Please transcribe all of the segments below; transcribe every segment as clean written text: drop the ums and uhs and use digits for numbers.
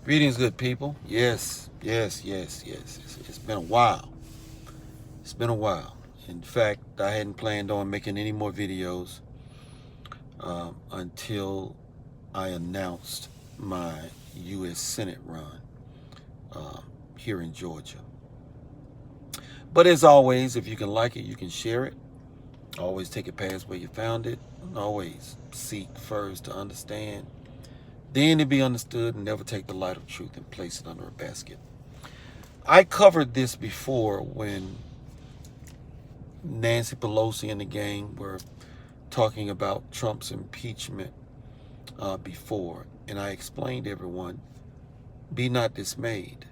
Greetings, good people. Yes, yes, yes, yes. It's been a while. It's been a while. In fact, I hadn't planned on making any more videos until I announced my U.S. Senate run here in Georgia. But as always, if you can like it, you can share it. Always take it past where you found it. And always seek first to understand, then to be understood, and never take the light of truth and place it under a basket. I covered this before when Nancy Pelosi and the gang were talking about Trump's impeachment before, and I explained to everyone, be not dismayed.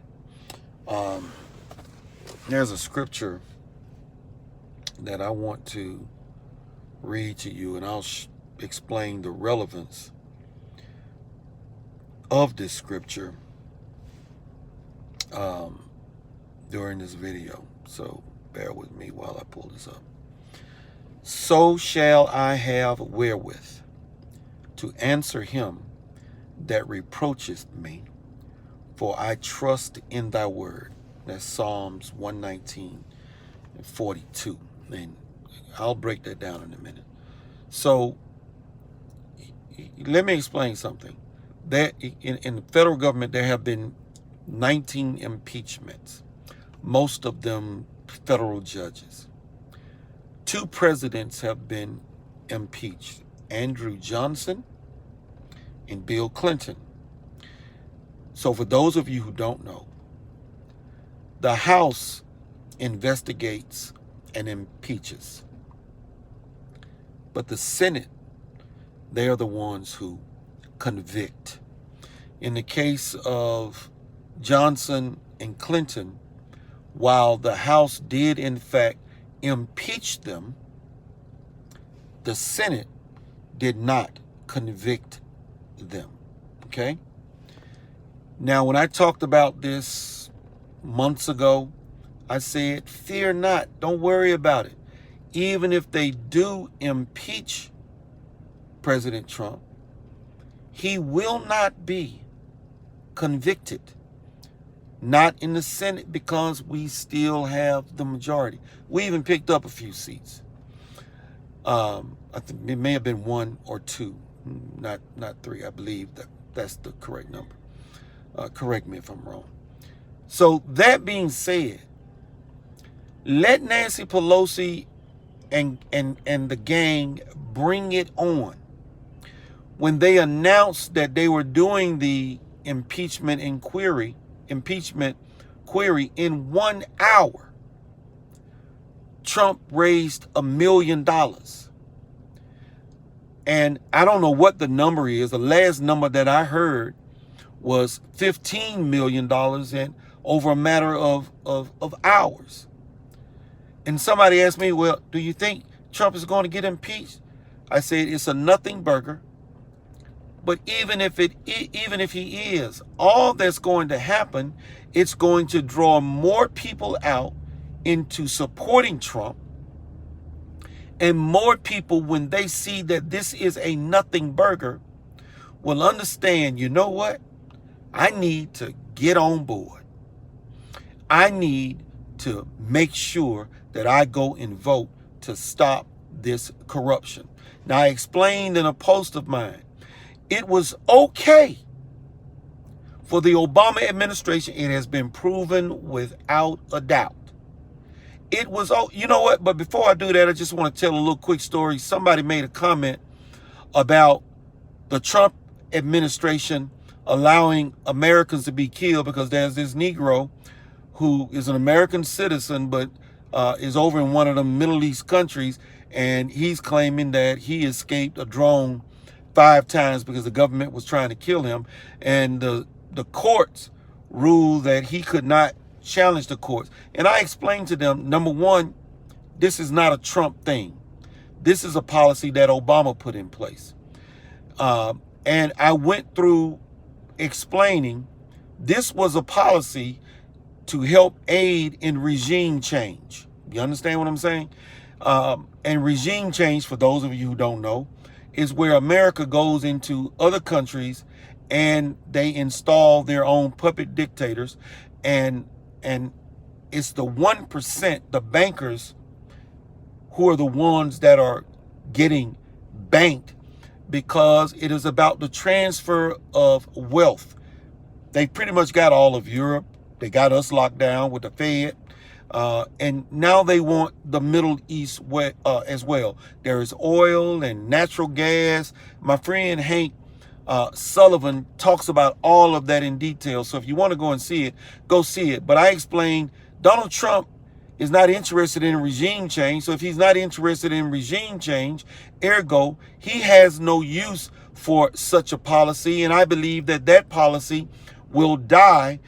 There's a scripture that I want to read to you, and I'll explain the relevance of this scripture during this video. So bear with me while I pull this up. So shall I have wherewith to answer him that reproacheth me, for I trust in thy word. That's Psalms 119 and 42. And I'll break that down in a minute. So let me explain something. That in the federal government, there have been 19 impeachments, most of them federal judges. 2 presidents have been impeached, Andrew Johnson and Bill Clinton. So for those of you who don't know, the House investigates and impeaches, but the Senate, they are the ones who convict. In the case of Johnson and Clinton, while the House did in fact impeach them, the Senate did not convict them. Okay? Now, when I talked about this months ago, I said, fear not, don't worry about it. Even if they do impeach President Trump, he will not be convicted. Not in the Senate, because we still have the majority. We even picked up a few seats. I think it may have been 1 or 2, not 3. I believe that's the correct number. Correct me if I'm wrong. So that being said, let Nancy Pelosi and the gang bring it on. When they announced that they were doing the impeachment query in 1 hour, Trump raised $1 million. And I don't know what the number is. The last number that I heard was $15 million and over a matter of hours. And somebody asked me, well, do you think Trump is going to get impeached? I said, it's a nothing burger. But even if he is, all that's going to happen, it's going to draw more people out into supporting Trump. And more people, when they see that this is a nothing burger, will understand, you know what? I need to get on board. I need to make sure that I go and vote to stop this corruption. Now, I explained in a post of mine, it was okay for the Obama administration. It has been proven without a doubt. It was, oh, you know what? But before I do that, I just want to tell a little quick story. Somebody made a comment about the Trump administration allowing Americans to be killed because there's this Negro who is an American citizen, but is over in one of the Middle East countries, and he's claiming that he escaped a drone 5 times because the government was trying to kill him, and the courts ruled that he could not challenge the courts. And I explained to them, number one, this is not a Trump thing. This is a policy that Obama put in place. And I went through explaining this was a policy to help aid in regime change. You understand what I'm saying? And regime change, for those of you who don't know, is where America goes into other countries and they install their own puppet dictators, and it's the 1%, the bankers, who are the ones that are getting banked, because it is about the transfer of wealth. They pretty much got all of Europe. They got us locked down with the Fed. And now they want the Middle East as well. There is oil and natural gas. My friend Hank Sullivan talks about all of that in detail. So if you want to go and see it, go see it. But I explained Donald Trump is not interested in regime change. So if he's not interested in regime change, ergo, he has no use for such a policy. And I believe that that policy will die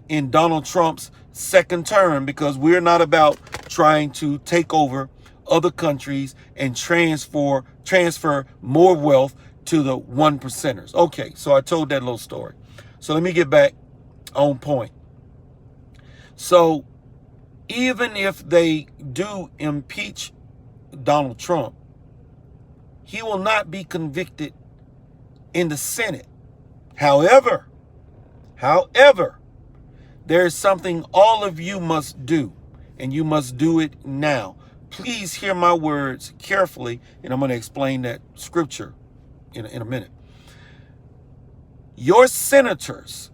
in Donald Trump's second term, because we're not about trying to take over other countries and transfer more wealth to the 1%ers. Okay, so I told that little story. So let me get back on point. So even if they do impeach Donald Trump, he will not be convicted in the Senate. However, there is something all of you must do, and you must do it now. Please hear my words carefully, and I'm going to explain that scripture in a minute. Your senators,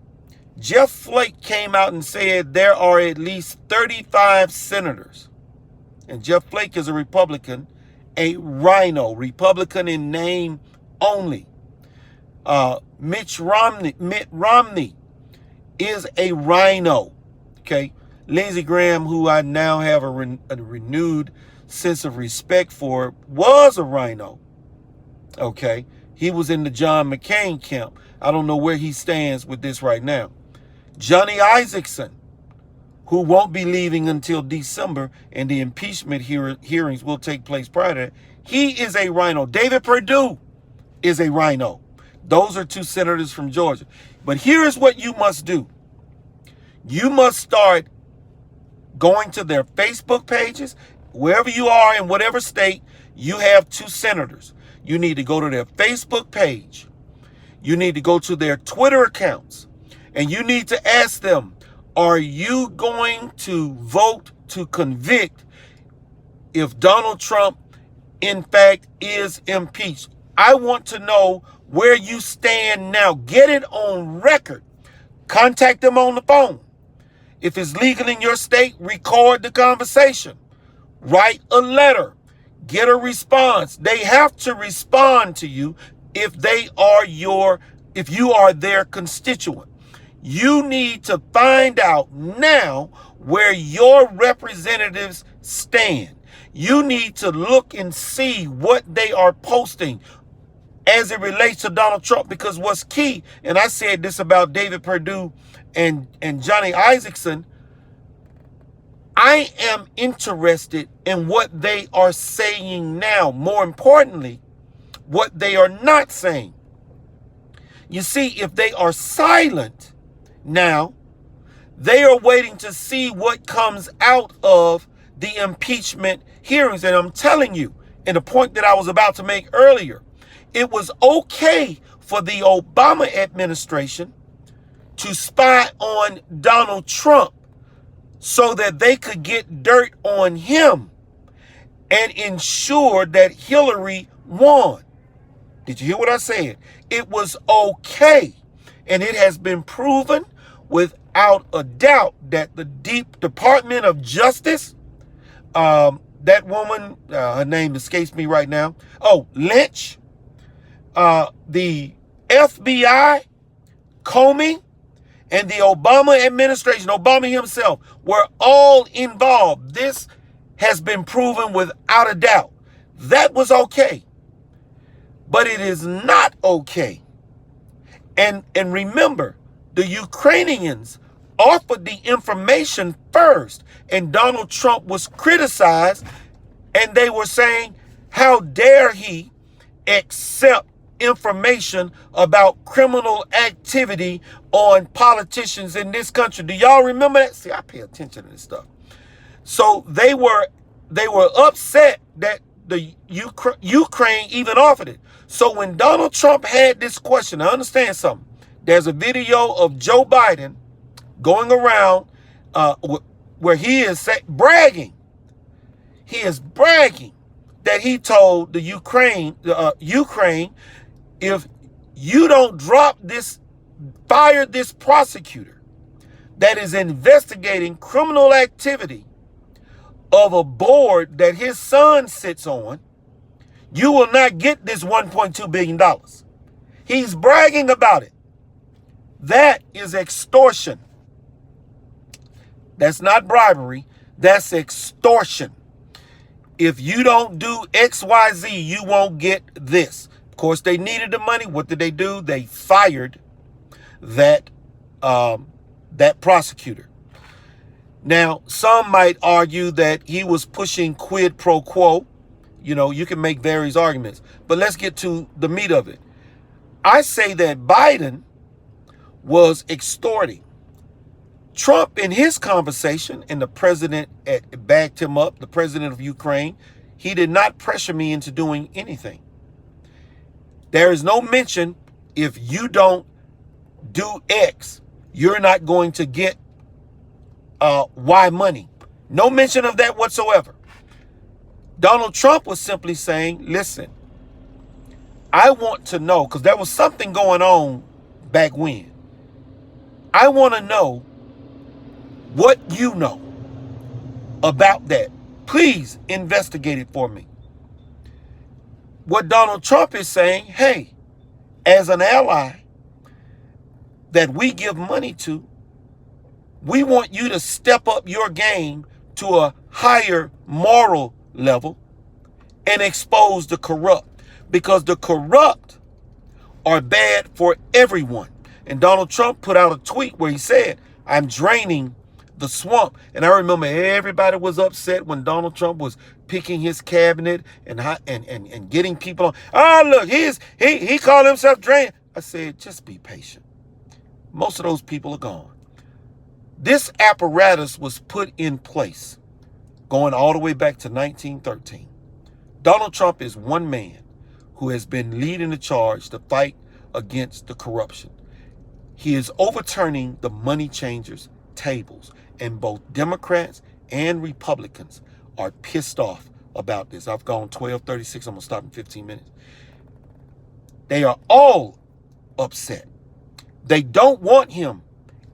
Jeff Flake came out and said there are at least 35 senators. And Jeff Flake is a Republican, a rhino, Republican in name only. Mitt Romney is a rhino. Okay. Lindsey Graham, who I now have a renewed sense of respect for, was a rhino. Okay. He was in the John McCain camp. I don't know where he stands with this right now. Johnny Isakson, who won't be leaving until December, and the impeachment hearings will take place prior to that. He is a rhino. David Perdue is a rhino. Those are two senators from Georgia. But here is what you must do. You must start going to their Facebook pages. Wherever you are, in whatever state, you have two senators. You need to go to their Facebook page. You need to go to their Twitter accounts. And you need to ask them, are you going to vote to convict if Donald Trump, in fact, is impeached? I want to know where you stand now. Get it on record. Contact them on the phone. If it's legal in your state, record the conversation. Write a letter. Get a response. They have to respond to you if you are their constituent. You need to find out now where your representatives stand. You need to look and see what they are posting as it relates to Donald Trump, because what's key, and I said this about David Perdue and Johnny Isakson, I am interested in what they are saying now. More importantly, what they are not saying. You see, if they are silent now, they are waiting to see what comes out of the impeachment hearings. And I'm telling you, and the point that I was about to make earlier, it was okay for the Obama administration to spy on Donald Trump so that they could get dirt on him and ensure that Hillary won. Did you hear what I said? It was okay. And it has been proven without a doubt that the deep Department of Justice, that woman, her name escapes me right now. Oh, Lynch, the FBI, Comey, and the Obama administration, Obama himself, were all involved. This has been proven without a doubt. That was okay. But it is not okay. And remember, the Ukrainians offered the information first, and Donald Trump was criticized, and they were saying, how dare he accept information about criminal activity on politicians in this country. Do y'all remember that? See, I pay attention to this stuff. So they were upset that the Ukraine even offered it. So when Donald Trump had this question, I understand something. There's a video of Joe Biden going around where he is bragging. He is bragging that he told the Ukraine, if you don't fire this prosecutor that is investigating criminal activity of a board that his son sits on, you will not get this $1.2 billion. He's bragging about it. That is extortion. That's not bribery. That's extortion. If you don't do XYZ, you won't get this. Of course, they needed the money. What did they do? They fired that prosecutor. Now, some might argue that he was pushing quid pro quo. You know, you can make various arguments. But let's get to the meat of it. I say that Biden was extorting. Trump, in his conversation, and the president backed him up, the president of Ukraine, he did not pressure me into doing anything. There is no mention, if you don't do X, you're not going to get Y money. No mention of that whatsoever. Donald Trump was simply saying, listen, I want to know, because there was something going on back when. I want to know what you know about that. Please investigate it for me. What Donald Trump is saying, hey, as an ally that we give money to, we want you to step up your game to a higher moral level and expose the corrupt, because the corrupt are bad for everyone. And Donald Trump put out a tweet where he said, I'm draining the swamp. And I remember everybody was upset when Donald Trump was picking his cabinet and getting people on. Oh, look, he called himself drain. I said, just be patient. Most of those people are gone. This apparatus was put in place going all the way back to 1913. Donald Trump is one man who has been leading the charge to fight against the corruption. He is overturning the money changers' tables, and both Democrats and Republicans are pissed off about this. I've gone 12:36. I'm going to stop in 15 minutes. They are all upset. They don't want him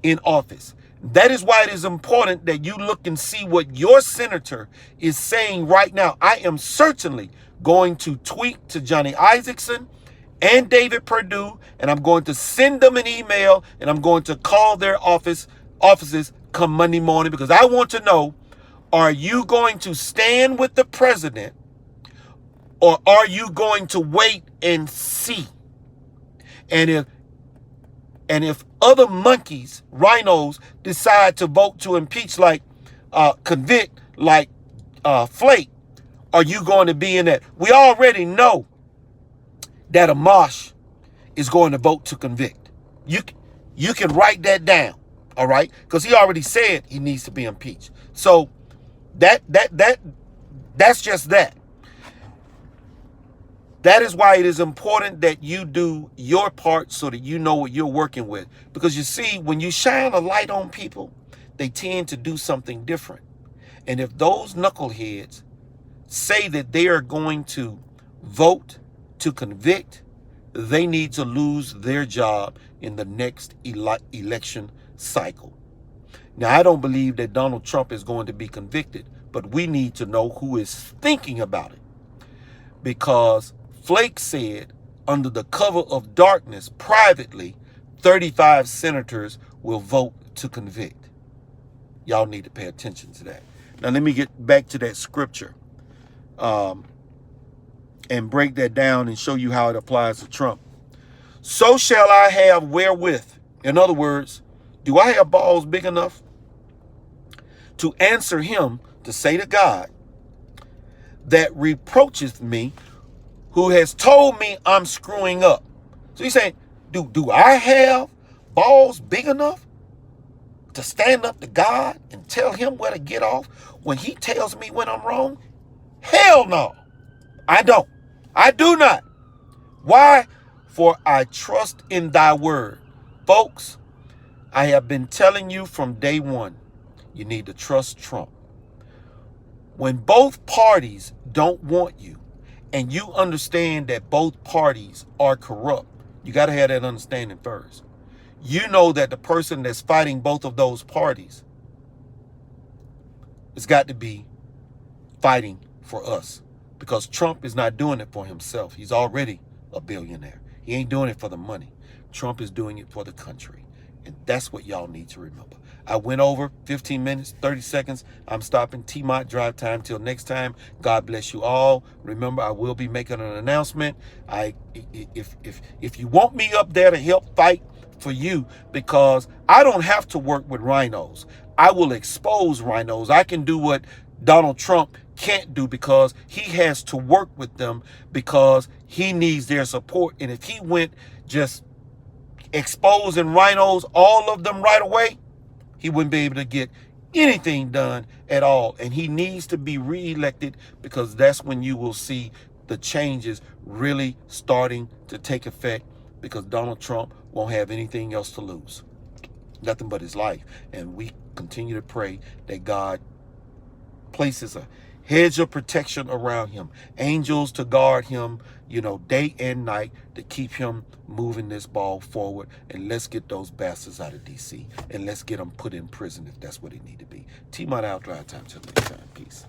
in office. That is why it is important that you look and see what your senator is saying right now. I am certainly going to tweet to Johnny Isaacson and David Perdue, and I'm going to send them an email, and I'm going to call their offices come Monday morning, because I want to know, are you going to stand with the president, or are you going to wait and see? And if other monkeys, rhinos, decide to vote to impeach, like convict, like Flake, are you going to be in that? We already know that Amash is going to vote to convict. You can write that down, all right? Because he already said he needs to be impeached. So that's just that. That is why it is important that you do your part so that you know what you're working with. Because you see, when you shine a light on people, they tend to do something different. And if those knuckleheads say that they are going to vote to convict, they need to lose their job in the next election cycle. Now, I don't believe that Donald Trump is going to be convicted, but we need to know who is thinking about it. Because Flake said, under the cover of darkness, privately, 35 senators will vote to convict. Y'all need to pay attention to that. Now, let me get back to that scripture and break that down and show you how it applies to Trump. So shall I have wherewith. In other words, do I have balls big enough to answer him, to say to God, that reproacheth me, who has told me I'm screwing up? So he's saying, do I have balls big enough to stand up to God and tell him where to get off when he tells me when I'm wrong? Hell no, I don't. I do not. Why? For I trust in thy word. Folks, I have been telling you from day one, you need to trust Trump. When both parties don't want you, and you understand that both parties are corrupt, you got to have that understanding first. You know that the person that's fighting both of those parties has got to be fighting for us, because Trump is not doing it for himself. He's already a billionaire. He ain't doing it for the money. Trump is doing it for the country. And that's what y'all need to remember. I went over 15 minutes, 30 seconds. I'm stopping. TMOT drive time. Till next time, God bless you all. Remember, I will be making an announcement. If you want me up there to help fight for you, because I don't have to work with rhinos. I will expose rhinos. I can do what Donald Trump can't do, because he has to work with them, because he needs their support. And if he went just exposing rhinos, all of them right away, he wouldn't be able to get anything done at all. And he needs to be reelected, because that's when you will see the changes really starting to take effect, because Donald Trump won't have anything else to lose, nothing but his life. And we continue to pray that God places a hedge of protection around him, angels to guard him, day and night, to keep him moving this ball forward. And let's get those bastards out of DC, and let's get them put in prison if that's what it need to be. T-Mont out, drive time till next time. Peace.